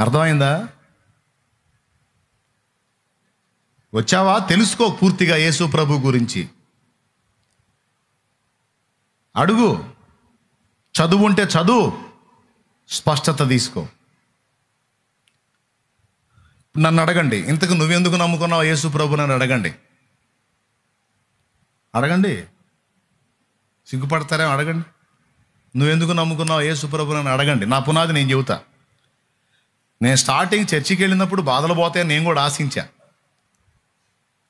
అర్థమైందా? వచ్చావా? తెలుసుకో పూర్తిగా యేసు ప్రభు గురించి. అడుగు, చదువు ఉంటే చదువు, స్పష్టత తీసుకో. నన్ను అడగండి, ఇంతకు నువ్వెందుకు నమ్ముకున్నావు యేసు ప్రభు? నన్ను అడగండి, సిగ్గుపడతారే? అడగండి, నువ్వెందుకు నమ్ముకున్నావు యేసు ప్రభు? నన్ను అడగండి, నా పునాది నేను చెబుతా. నేను స్టార్టింగ్ చర్చికి వెళ్ళినప్పుడు బాధలు పోతాయని నేను కూడా ఆశించా,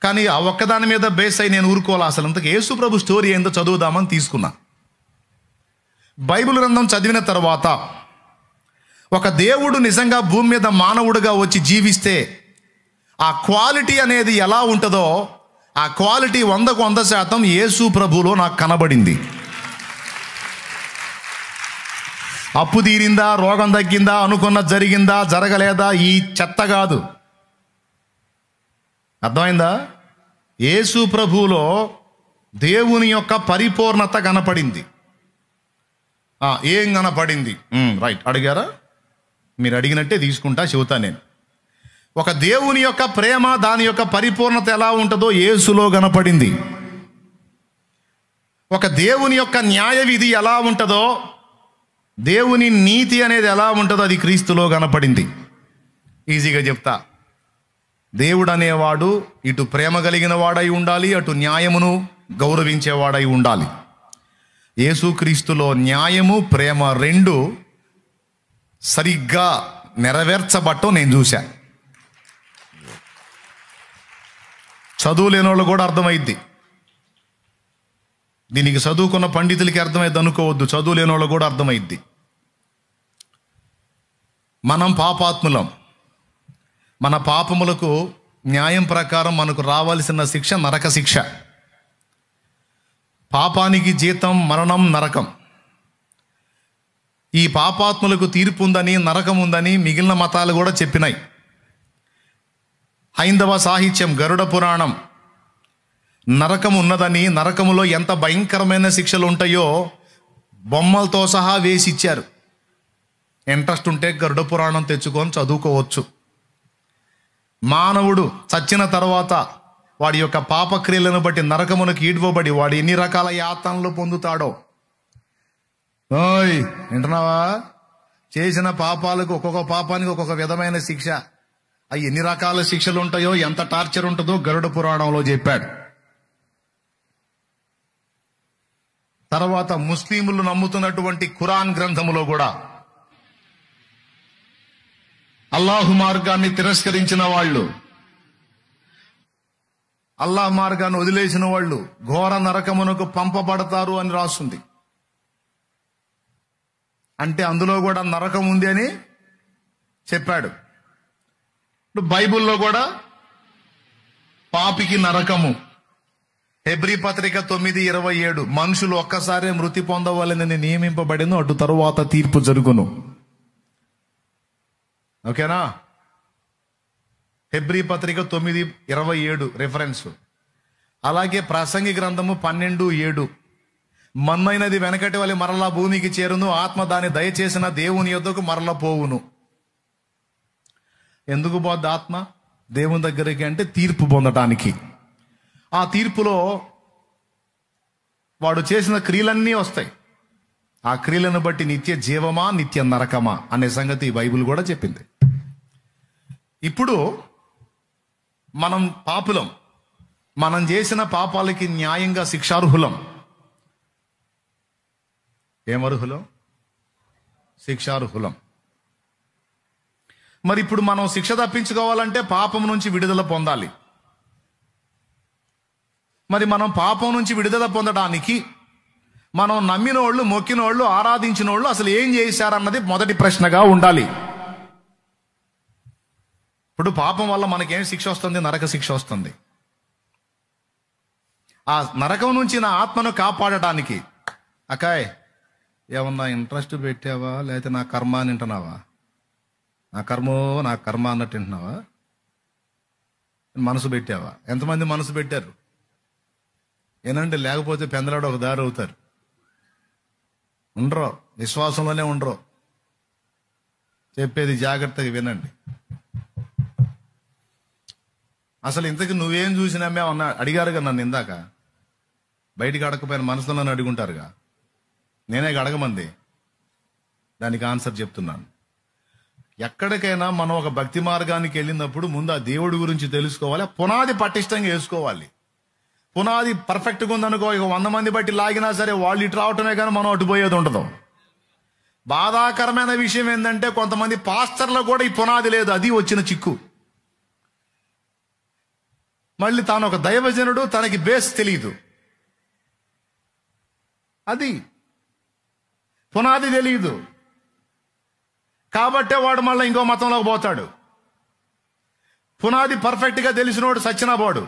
కానీ ఆ ఒక్కదాని మీద బేస్ అయి నేను ఊరుకోవాలి. అసలు ఇంతకు యేసు ప్రభు స్టోరీ ఏందో చదువుదామని తీసుకున్నా. బైబిల్ గ్రంథం చదివిన తర్వాత ఒక దేవుడు నిజంగా భూమి మీద మానవుడిగా వచ్చి జీవిస్తే ఆ క్వాలిటీ అనేది ఎలా ఉంటుందో, ఆ క్వాలిటీ 100కు 100% యేసు ప్రభులో నాకు కనబడింది. అప్పు తీరిందా, రోగం తగ్గిందా, అనుకున్నది జరిగిందా, జరగలేదా, ఈ చెత్త కాదు. అర్థమైందా? యేసు ప్రభువులో దేవుని యొక్క పరిపూర్ణత కనపడింది. ఏం కనపడింది? రైట్, అడిగారా? మీరు అడిగినట్టే తీసుకుంటా, చెబుతా నేను. ఒక దేవుని యొక్క ప్రేమ, దాని యొక్క పరిపూర్ణత ఎలా ఉంటుందో యేసులో కనపడింది. ఒక దేవుని యొక్క న్యాయ విధి ఎలా ఉంటుందో, దేవుని నీతి అనేది ఎలా ఉంటుందో అది క్రీస్తులో కనపడింది. ఈజీగా చెప్తా. దేవుడు అనేవాడు ఇటు ప్రేమ కలిగిన వాడై ఉండాలి, అటు న్యాయమును గౌరవించేవాడై ఉండాలి. యేసుక్రీస్తులో న్యాయము, ప్రేమ రెండు సరిగ్గా నెరవేర్చబట్టం నేను చూశా. చదువు లేని వాళ్ళు కూడా అర్థమైద్ది. దీనికి చదువుకున్న పండితులకి అర్థమైద్ది అనుకోవద్దు, చదువు లేని వాళ్ళు కూడా అర్థమైద్ది. మనం పాపాత్ములం. మన పాపములకు న్యాయం ప్రకారం మనకు రావాల్సిన శిక్ష నరక శిక్ష. పాపానికి జీతం మరణం, నరకం. ఈ పాపాత్ములకు తీర్పు ఉందని, నరకం ఉందని మిగిలిన మతాలు కూడా చెప్పినాయి. హైందవ సాహిత్యం, గరుడ పురాణం నరకం ఉన్నదని, నరకములో ఎంత భయంకరమైన శిక్షలు ఉంటాయో బొమ్మలతో సహా వేసి ఇచ్చారు. ఇంట్రెస్ట్ ఉంటే గరుడ పురాణం తెచ్చుకొని చదువుకోవచ్చు. మానవుడు చచ్చిన తర్వాత వాడి యొక్క పాపక్రియలను బట్టి నరకమునకు ఈడ్వబడి వాడు ఎన్ని రకాల యాతనలు పొందుతాడో. ఓయ్, వింటున్నావా? చేసిన పాపాలకు, ఒక్కొక్క పాపానికి ఒక్కొక్క విధమైన శిక్ష. అవి ఎన్ని రకాల శిక్షలు ఉంటాయో, ఎంత టార్చర్ ఉంటుందో గరుడ పురాణంలో చెప్పాడు. తర్వాత ముస్లింలు నమ్ముతున్నటువంటి ఖురాన్ గ్రంథములో కూడా అల్లాహు మార్గాన్ని తిరస్కరించిన వాళ్ళు, అల్లాహ్ మార్గాన్ని వదిలేసిన వాళ్ళు ఘోర నరకమునకు పంపబడతారు అని రాస్తుంది. అంటే అందులో కూడా నరకం ఉంది అని చెప్పాడు. ఇప్పుడు బైబిల్లో కూడా పాపికి నరకము. హెబ్రీ పత్రిక 9:27 మనుషులు ఒక్కసారే మృతి పొందవాలని నియమింపబడిన అటు తరువాత తీర్పు జరుగును. ఓకేనా? హెబ్రీ పత్రిక 9:27 రిఫరెన్స్. అలాగే ప్రసంగి గ్రంథము 12:7 మన్నైనది వెనకటి వలె మరలా భూమికి చేరును, ఆత్మ దాన్ని దయచేసిన దేవుని యొద్దకు మరల పోవును. ఎందుకు పోద్ది ఆత్మ దేవుని దగ్గరికి అంటే తీర్పు పొందటానికి. ఆ తీర్పులో వాడు చేసిన క్రియలన్నీ వస్తాయి. ఆ క్రియలను బట్టి నిత్య జీవమా, నిత్య నరకమా అనే సంగతి బైబిల్ కూడా చెప్పింది. ఇప్పుడు మనం పాపులం, మనం చేసిన పాపాలకి న్యాయంగా శిక్షార్హులం. ఏమర్హులం? శిక్షార్హులం. మరి ఇప్పుడు మనం శిక్ష తప్పించుకోవాలంటే పాపం నుంచి విడుదల పొందాలి. మరి మనం పాపం నుంచి విడుదల పొందడానికి మనం నమ్మిన వాళ్ళు, మొక్కిన వాళ్ళు, ఆరాధించిన వాళ్ళు అసలు ఏం చేశారన్నది మొదటి ప్రశ్నగా ఉండాలి. ఇప్పుడు పాపం వల్ల మనకేం శిక్ష వస్తుంది? నరక శిక్ష వస్తుంది. ఆ నరకం నుంచి నా ఆత్మను కాపాడటానికి అకాయ్ ఏమన్నా ఇంట్రెస్ట్ పెట్టావా, లేకపోతే నా కర్మ అని వింటున్నావా? నా కర్మ అన్నట్టు వింటున్నావా? మనసు పెట్టావా? ఎంతమంది మనసు పెట్టారు? ఏనంటే లేకపోతే పెందలాడు ఒక దారి అవుతారు. ఉండరు, విశ్వాసంలోనే ఉండరు. చెప్పేది జాగ్రత్తగా వినండి. అసలు ఇంతకు నువ్వేం చూసినామే అన్న అడిగారుగా నన్ను ఇందాక. బయటికి అడగకపోయిన మనసులో నన్ను అడుగుంటారుగా, నేనే అడగమంది. దానికి ఆన్సర్ చెప్తున్నాను. ఎక్కడికైనా మనం ఒక భక్తి మార్గానికి వెళ్ళినప్పుడు ముందు ఆ దేవుడి గురించి తెలుసుకోవాలి, పునాది పటిష్టంగా వేసుకోవాలి. పునాది పర్ఫెక్ట్గా ఉందనుకో, ఇక 100 మంది బట్టి లాగినా సరే వాళ్ళు ఇటు రావటమే కానీ మనం అటు పోయేది ఉండదు. బాధాకరమైన విషయం ఏంటంటే కొంతమంది పాస్టర్లు కూడా ఈ పునాది లేదు, అది వచ్చిన చిక్కు. మళ్ళీ తాను ఒక దైవజనుడు, తనకి బేస్ తెలియదు, అది పునాది తెలియదు కాబట్టే వాడు మళ్ళీ ఇంకో మతంలోకి పోతాడు. పునాది పర్ఫెక్ట్గా తెలిసినోడు సచ్చినా పోడు.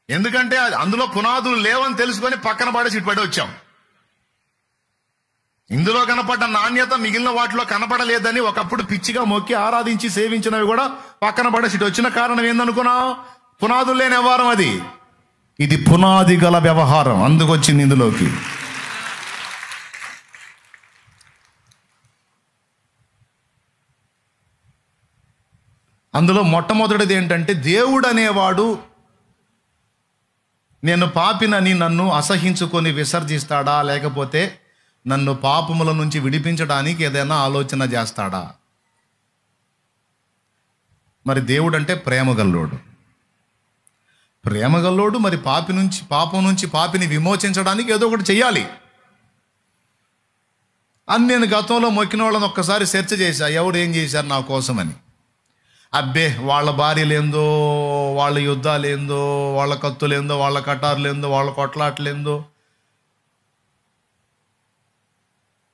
ఎందుకంటే అందులో పునాదులు లేవని తెలుసుకొని పక్కన పడేసి ఇటు పడి వచ్చాం. ఇందులో కనపడ్డ నాణ్యత మిగిలిన వాటిలో కనపడలేదని ఒకప్పుడు పిచ్చిగా మొక్కి ఆరాధించి సేవించినవి కూడా పక్కన పడేసి ఇటు వచ్చిన కారణం ఏందనుకున్నావు? పునాదులు లేని వ్యవహారం అది. ఇది పునాది గల వ్యవహారం, అందుకొచ్చింది ఇందులోకి. అందులో మొట్టమొదటిది ఏంటంటే, దేవుడు అనేవాడు నేను పాపినని నన్ను అసహించుకొని విసర్జిస్తాడా, లేకపోతే నన్ను పాపముల నుంచి విడిపించడానికి ఏదైనా ఆలోచన చేస్తాడా? మరి దేవుడు అంటే ప్రేమగల్లోడు. ప్రేమగల్లోడు మరి పాపం నుంచి పాపిని విమోచించడానికి ఏదో ఒకటి చెయ్యాలి అని నేను గతంలో మొక్కిన వాళ్ళని ఒక్కసారి సెర్చ్ చేశా, ఎవరు ఏం చేశారు నా కోసమని. అబ్బే, వాళ్ళ భార్యలేందో, వాళ్ళ యుద్ధాలేందో, వాళ్ళ కత్తులేందో, వాళ్ళ కటారులేందో, వాళ్ళ కొట్లాటలేందో,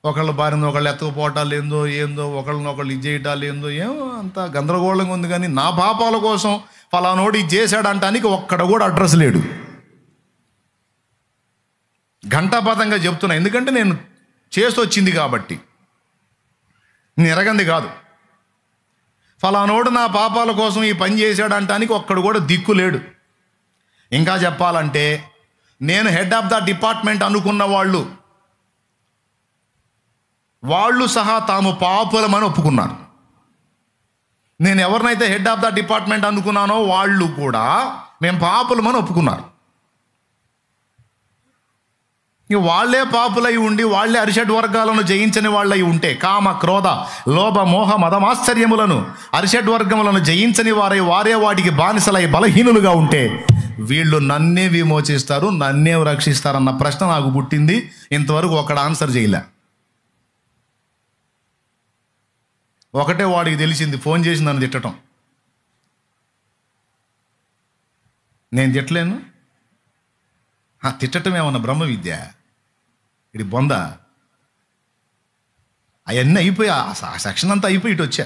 ఒకళ్ళ భార్యను ఒకళ్ళు ఎత్తుకుపోవటాలు ఏందో, ఒకళ్ళనొకళ్ళు ఇది చేయటాలు ఏమో అంత గందరగోళంగా ఉంది. కానీ నా పాపాల కోసం ఫలానోడు ఇది చేశాడంటానికి ఒక్కడ కూడా అడ్రస్ లేడు. ఘంటాపథంగా చెప్తున్నా, ఎందుకంటే నేను చేసి వచ్చింది కాబట్టి, నేను ఎరగంది కాదు. ఫలానోడు నా పాపాల కోసం ఈ పని చేశాడంటానికి ఒక్కడు కూడా దిక్కు లేడు. ఇంకా చెప్పాలంటే నేను హెడ్ ఆఫ్ ద డిపార్ట్మెంట్ అనుకున్న వాళ్ళు సహా తాము పాపులమని ఒప్పుకున్నారు. నేను ఎవరినైతే హెడ్ ఆఫ్ ద డిపార్ట్మెంట్ అనుకున్నానో వాళ్ళు కూడా మేము పాపులమని ఒప్పుకున్నారు. ఇక వాళ్లే పాపులై ఉండి వాళ్లే అరిషడ్ వర్గాలను జయించని వాళ్ళై ఉంటే, కామ క్రోధ లోభ మోహ మదమాశ్చర్యములను అరిషడ్ వర్గములను జయించని వారే వాటికి బానిసలై బలహీనులుగా ఉంటే వీళ్ళు నన్నే విమోచిస్తారు, నన్నే రక్షిస్తారన్న ప్రశ్న నాకు పుట్టింది. ఇంతవరకు ఒకడు ఆన్సర్ చేయలే. ఒకటే వాడికి తెలిసింది, ఫోన్ చేసి నన్ను తిట్టడం. నేను తిట్టలేను. తిట్టడం ఏమన్నా బ్రహ్మ విద్య? ఇది బొంద. అవన్నీ అయిపోయి ఆ సెక్షన్ అంతా అయిపోయి ఇటు వచ్చా.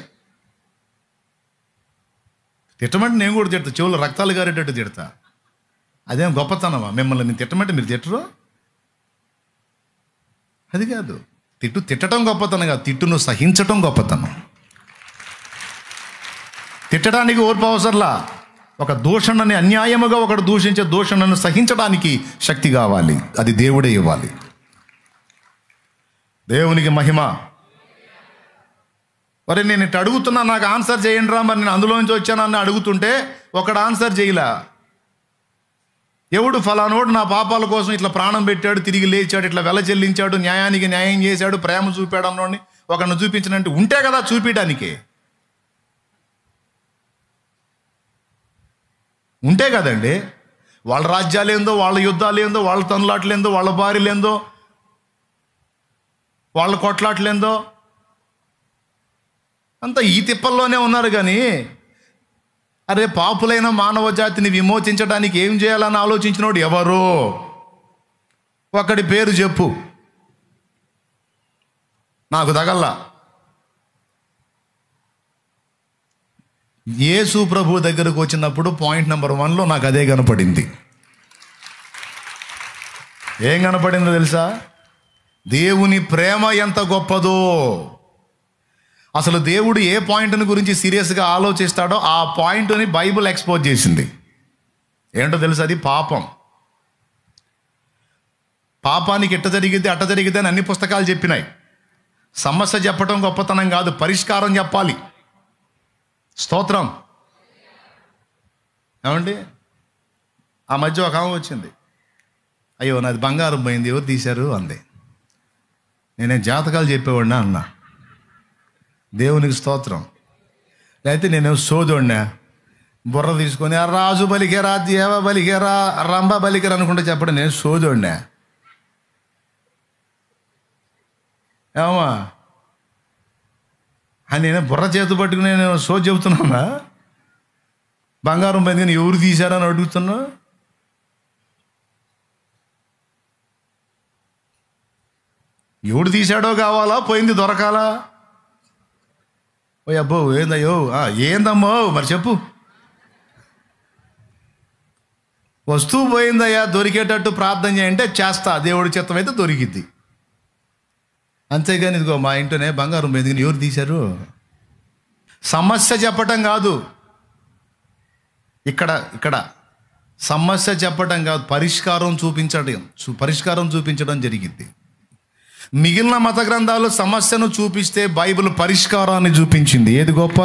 తిట్టమంటే నేను కూడా తిడతా, చెవులు రక్తాలు గారేటట్టు తిడతా. అదేం గొప్పతనమా? మిమ్మల్ని నేను తిట్టమంటే మీరు తిట్టరు? అది కాదు. తిట్టడం గొప్పతనం కాదు, తిట్టును సహించటం గొప్పతనం. తిట్టడానికి ఓర్పు అవసరంలా. ఒక దూషణని అన్యాయముగా ఒకడు దూషించే దూషణను సహించడానికి శక్తి కావాలి. అది దేవుడే ఇవ్వాలి. దేవునికి మహిమ. మరి నేను ఇటు అడుగుతున్నా, నాకు ఆన్సర్ చేయండి రా, మరి నేను అందులో నుంచి వచ్చానని అడుగుతుంటే ఒకడు ఆన్సర్ చేయలే. ఎవడు ఫలానోడు నా పాపాల కోసం ఇట్లా ప్రాణం పెట్టాడు, తిరిగి లేచాడు, ఇట్లా వెల చెల్లించాడు, న్యాయానికి న్యాయం చేశాడు, ప్రేమ చూపాడు అన్నోడిని ఒకరిని చూపించినంటే ఉంటే కదా చూపించడానికి. ఉంటే కదండి. వాళ్ళ రాజ్యాలేందో, వాళ్ళ యుద్ధాలేందో, వాళ్ళ తనులాట్లేందో, వాళ్ళ భార్యలేందో, వాళ్ళ కొట్లాట్లేందో అంతా ఈ తిప్పల్లోనే ఉన్నారు. కానీ అరే, పాపులైన మానవ జాతిని విమోచించడానికి ఏం చేయాలని ఆలోచించినోడు ఎవరు? ఒకడి పేరు చెప్పు, నాకు తగల్లా. యేసు ప్రభు దగ్గరకు వచ్చినప్పుడు పాయింట్ నెంబర్ 1లో నాకు అదే కనపడింది. ఏం కనపడిందో తెలుసా? దేవుని ప్రేమ ఎంత గొప్పదో. అసలు దేవుడు ఏ పాయింట్ని గురించి సీరియస్గా ఆలోచిస్తాడో ఆ పాయింట్ని బైబిల్ ఎక్స్పోజ్ చేసింది. ఏంటో తెలుసా? అది పాపం. పాపానికి ఎట్ట జరిగితే అట్ట జరిగితే అని అన్ని పుస్తకాలు చెప్పినాయి. సమస్య చెప్పటం గొప్పతనం కాదు, పరిష్కారం చెప్పాలి. స్తోత్రం. ఏమండి, ఆ మధ్య ఒక ఆమె వచ్చింది, అయ్యో నాది బంగారం పోయింది, ఎవరు తీశారు అంది. నేనే జాతకాలు చెప్పేవాడినా అన్నా. దేవునికి స్తోత్రం. లేకపోతే నేనేమో సోదోడినా, బుర్ర తీసుకొని ఆ రాజు బలికేరా, దేవ బలికేరా, రంభ బలికేరా అనుకుంటే చెప్పడం నేను సోదోడినా. ఏమా నేనే బుర్ర చేతు పట్టుకుని నేను సోది చెబుతున్నానా? బంగారం పోయింది కానీ ఎవరు తీశారని అడుగుతున్నా. ఎవడు తీశాడో కావాలా, పోయింది దొరకాలా? ఓ అబ్బో ఏందయ్యో, ఏందమ్మో మరి చెప్పు. వస్తువు పోయిందయ్యా, దొరికేటట్టు ప్రార్థన చేయంటే చేస్తా, దేవుడి చిత్తం అయితే దొరికిద్ది. అంతేగాని ఇదిగో మా ఇంట్లోనే బంగారం పోయింది కానీ ఎవరు తీశారు. సమస్య చెప్పటం కాదు, ఇక్కడ సమస్య చెప్పటం కాదు, పరిష్కారం చూపించడం జరిగింది. మిగిలిన మత గ్రంథాలు సమస్యను చూపిస్తే బైబిల్ పరిష్కారాన్ని చూపించింది. ఏది గొప్ప?